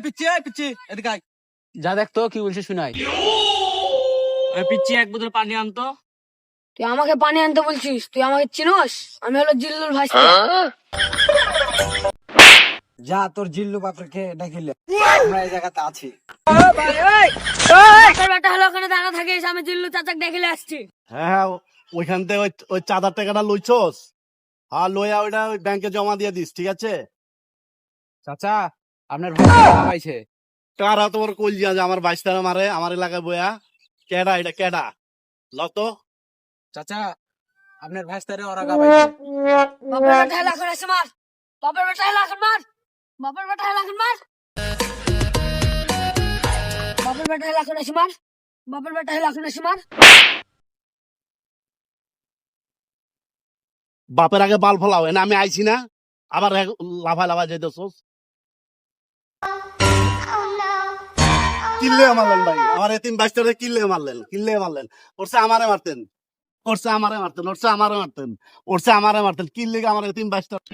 পিচ্ছি এদিকে আয়। যা দেখ তো কি বলছে শুনাই। পিচ্ছি এক বোতল পানি আনতো। তুই আমাকে পানি আনতে বলছিস? তুই আমাকে চিনোস? আমি হলো জিল্লুর ভাইস্তে। যা তোর জিল্লু বাপকে ডাকিলে, আমরা এই জায়গাতে আছি। বাপের বেটা হলো ওখানে দাঁড়া থাকিস, আমি জিল্লু চাচাক দেখিলে আসছি। হ্যাঁ, ওইখান থেকে ওই চাঁদার টাকাটা লইছস। হ্যাঁ, লইয়া ওইটা ওই ব্যাংকে জমা দিয়ে দিস, ঠিক আছে? চাচা আপনার ভাই টাকা পাইছে। কারা তোমার কলজিয়া যে আমার 22 টাকা মারে আমার এলাকায় বয়া? কেডা এটা কেডা? লত চাচা আপনার ভাইস্তারে ওরা টাকা পাইছে। বাপের বেটা হলো এখন এসে মার। বাপের বেটা হলো এখন মার। বাপের বেটা হলো এখন মার। বাপের বেটা হলো এখন এসে মার। বাপের বেটা হলো এখন এসে মার। বাপের আগে বাল ফলাও, এনে আমি আইছি না, আবার লাফায় লাফায় যাইতেছস। কিল্লে মারলেন ভাই, আমার এতিম 22 টাকা কিল্লে মারলেন। ওরছে আমারে মারতেন, কিল্লে আমার এতিম 22 টাকা।